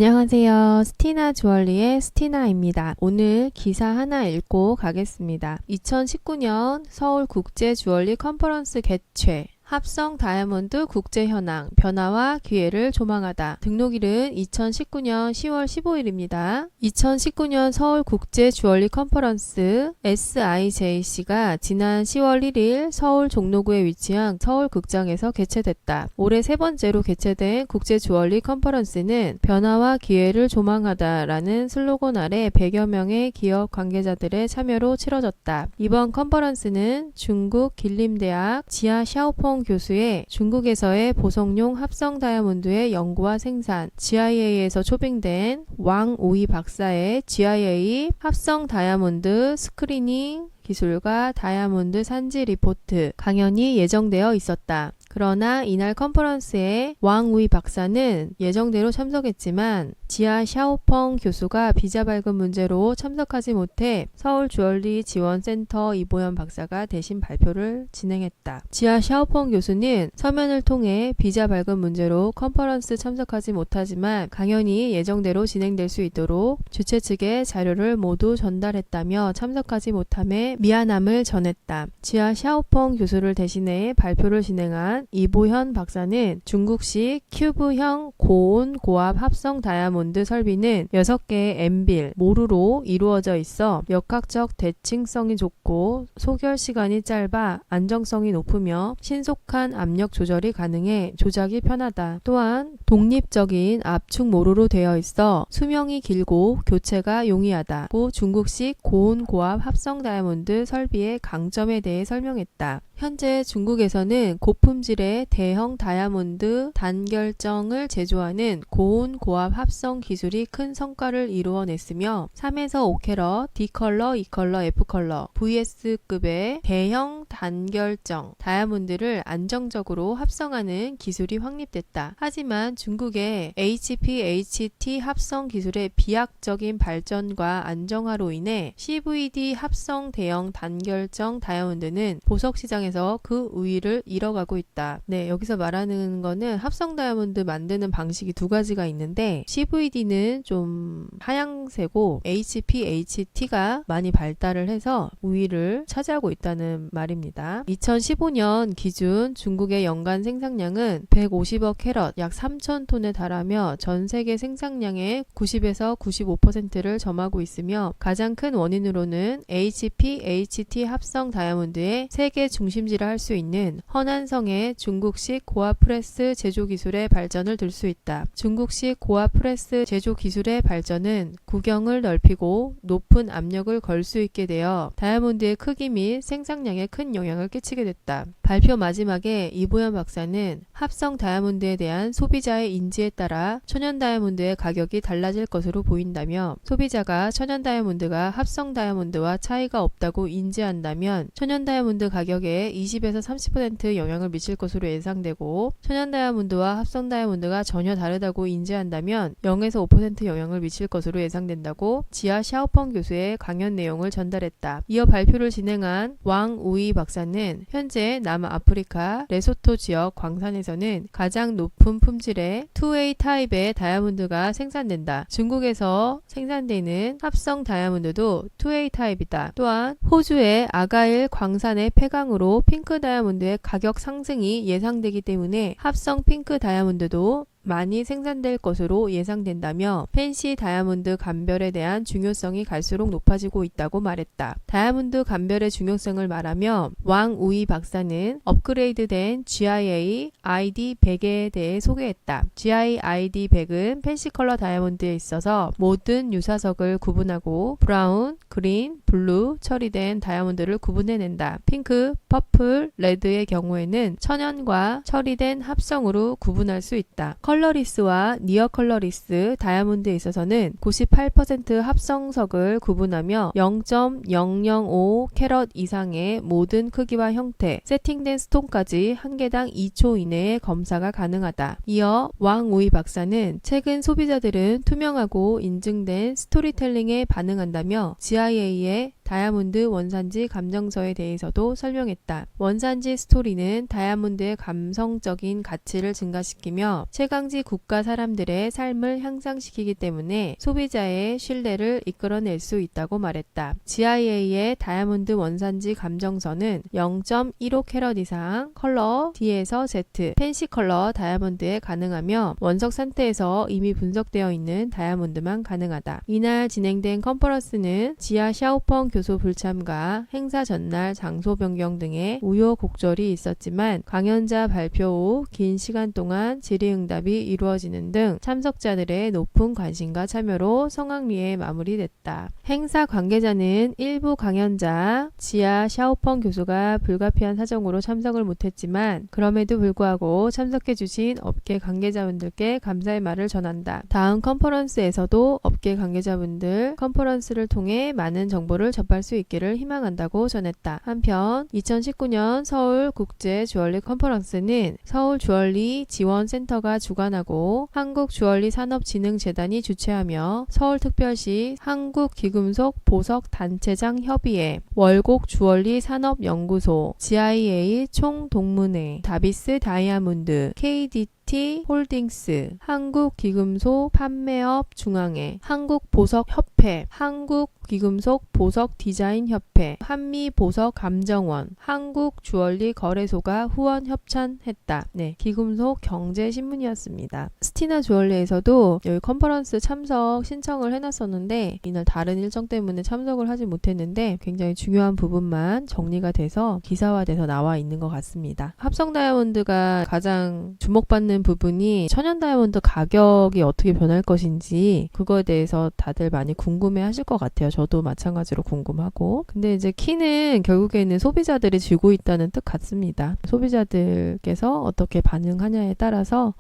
안녕하세요. 스티나 주얼리의 스티나입니다. 오늘 기사 하나 읽고 가겠습니다. 2019년 서울국제 주얼리 컨퍼런스 개최 합성 다이아몬드 국제 현황 변화와 기회를 조망하다. 등록일은 2019년 10월 15일입니다. 2019년 서울 국제 주얼리 컨퍼런스 SIJC가 지난 10월 1일 서울 종로구에 위치한 서울극장에서 개최됐다. 올해 세 번째로 개최된 국제 주얼리 컨퍼런스는 변화와 기회를 조망하다라는 슬로건 아래 100여 명의 기업 관계자들의 참여로 치러졌다. 이번 컨퍼런스는 중국 길림대학 지아 샤오펑 교수의 중국에서의 보석용 합성 다이아몬드의 연구와 생산, GIA에서 초빙된 왕우이 박사의 GIA 합성 다이아몬드 스크리닝 기술과 다이아몬드 산지 리포트 강연이 예정되어 있었다. 그러나 이날 컨퍼런스에 왕우이 박사는 예정대로 참석했지만 지아 샤오펑 교수가 비자 발급 문제로 참석하지 못해 서울 주얼리 지원센터 이보연 박사가 대신 발표를 진행했다. 지아 샤오펑 교수는 서면을 통해 비자 발급 문제로 컨퍼런스 참석하지 못하지만 강연이 예정대로 진행될 수 있도록 주최 측에 자료를 모두 전달했다며 참석하지 못함에 미안함을 전했다. 지아 샤오펑 교수를 대신해 발표를 진행한 이보현 박사는 중국식 큐브형 고온 고압 합성 다이아몬드 설비는 6개의 엠빌, 모루로 이루어져 있어 역학적 대칭성이 좋고 소결 시간이 짧아 안정성이 높으며 신속한 압력 조절이 가능해 조작이 편하다. 또한 독립적인 압축 모루로 되어 있어 수명이 길고 교체가 용이하다. 중국식 고온 고압 합성 다이아몬드 설비의 강점에 대해 설명했다. 현재 중국에서는 고품질의 대형 다이아몬드 단결정을 제조하는 고온 고압 합성 기술이 큰 성과를 이루어냈으며 3에서 5캐럿, D컬러, E컬러, F컬러, VS급의 대형 단결정 다이아몬드를 안정적으로 합성하는 기술이 확립됐다. 하지만 중국의 HPHT 합성 기술의 비약적인 발전과 안정화로 인해 CVD 합성 대형 단결정 다이아몬드는 보석 시장에서 그 우위를 잃어가고 있다. 네, 여기서 말하는 거는 합성 다이아몬드 만드는 방식이 두 가지가 있는데 CVD는 좀 하향세고 HPHT가 많이 발달을 해서 우위를 차지하고 있다는 말입니다. 2015년 기준 중국의 연간 생산량은 150억 캐럿 약 3,000톤에 달하며 전 세계 생산량의 90에서 95%를 점하고 있으며 가장 큰 원인으로는 HPHT 합성 다이아몬드의 세계 중심지라 할 수 있는 허난성의 중국식 고압 프레스 제조 기술의 발전을 들 수 있다. 중국식 고압 프레스 제조 기술의 발전은 구경을 넓히고 높은 압력을 걸 수 있게 되어 다이아몬드의 크기 및 생산량에 큰 영향을 끼치게 됐다. 발표 마지막에 이보연 박사는 합성 다이아몬드에 대한 소비자의 인지에 따라 천연 다이아몬드의 가격이 달라질 것으로 보인다며 소비자가 천연 다이아몬드가 합성 다이아몬드와 차이가 없다고 인지한다면 천연 다이아몬드 가격에 20에서 30% 영향을 미칠 것으로 예상되고 천연 다이아몬드와 합성 다이아몬드가 전혀 다르다고 인지한다면 0에서 5% 영향을 미칠 것으로 예상된다고 지아 샤오펑 교수의 강연 내용을 전달했다. 이어 발표를 진행한 왕우이 박사는 현재 남아프리카 레소토 지역 광산에서는 가장 높은 품질의 2A 타입의 다이아몬드가 생산된다. 중국에서 생산되는 합성 다이아몬드도 2A 타입이다. 또한 호주의 아가일 광산의 폐광으로 핑크 다이아몬드의 가격 상승이 예상되기 때문에 합성 핑크 다이아몬드도 많이 생산될 것으로 예상된다며 팬시 다이아몬드 감별에 대한 중요성이 갈수록 높아지고 있다고 말했다. 다이아몬드 감별의 중요성을 말하며 왕우이 박사는 업그레이드된 GIA ID100에 대해 소개했다. GIA ID100은 팬시 컬러 다이아몬드에 있어서 모든 유사석을 구분하고 브라운, 그린, 블루 처리된 다이아몬드를 구분해낸다. 핑크, 퍼플, 레드의 경우에는 천연과 처리된 합성으로 구분할 수 있다. 컬러리스와 니어 컬러리스 다이아몬드에 있어서는 98% 합성석을 구분하며 0.005 캐럿 이상의 모든 크기와 형태, 세팅된 스톤까지 한 개당 2초 이내에 검사가 가능하다. 이어 왕우이 박사는 최근 소비자들은 투명하고 인증된 스토리텔링에 반응한다며 GIA의 다이아몬드 원산지 감정서에 대해서도 설명했다. 원산지 스토리는 다이아몬드의 감성적인 가치를 증가시키며 최강지 국가 사람들의 삶을 향상시키기 때문에 소비자의 신뢰를 이끌어낼 수 있다고 말했다. GIA의 다이아몬드 원산지 감정서는 0.15캐럿 이상, 컬러 D에서 Z, 펜시 컬러 다이아몬드에 가능하며 원석 상태에서 이미 분석되어 있는 다이아몬드만 가능하다. 이날 진행된 컨퍼런스는 지하 샤오펑 교수 불참과 행사 전날 장소 변경 등의 우여곡절이 있었지만 강연자 발표 후 긴 시간 동안 질의응답이 이루어지는 등 참석자들의 높은 관심과 참여로 성황리에 마무리됐다. 행사 관계자는 일부 강연자 지하 샤오펑 교수가 불가피한 사정으로 참석을 못했지만 그럼에도 불구하고 참석해주신 업계 관계자분들께 감사의 말을 전한다. 다음 컨퍼런스에서도 업계 관계자분들 컨퍼런스를 통해 많은 정보를 접할 수 있기를 희망한다고 전했다. 한편 2019년 서울 국제 주얼리 컨퍼런스는 서울 주얼리 지원센터가 주관하고 한국주얼리산업진흥재단이 주최하며 서울특별시 한국귀금속 보석단체장 협의회, 월곡 주얼리 산업연구소, GIA 총동문회, 다비스 다이아몬드, KDT 홀딩스, 한국귀금속 판매업 중앙회, 한국보석협회, 한국귀금속 보석디자인협회, 한미보석감정원, 한국주얼리거래소가 후원 협찬했다. 네, 귀금속 경제신문이었습니다. 스티나 주얼리에서도 여기 컨퍼런스 참석 신청을 해놨었는데 이날 다른 일정 때문에 참석을 하지 못했는데 굉장히 중요한 부분만 정리가 돼서 기사화돼서 나와 있는 것 같습니다. 합성 다이아몬드가 가장 주목받는 부분이 천연 다이아몬드 가격이 어떻게 변할 것인지 그거에 대해서 다들 많이 궁금해 하실 것 같아요. 저도 마찬가지로 궁금하고. 근데 이제 키는 결국에는 소비자들이 쥐고 있다는 뜻 같습니다. 소비자들께서 어떻게 반응하냐에 따라서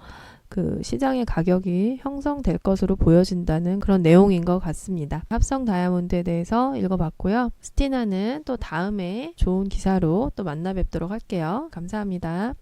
그 시장의 가격이 형성될 것으로 보여진다는 그런 내용인 것 같습니다. 합성 다이아몬드에 대해서 읽어봤고요. 스티나는 또 다음에 좋은 기사로 또 만나 뵙도록 할게요. 감사합니다.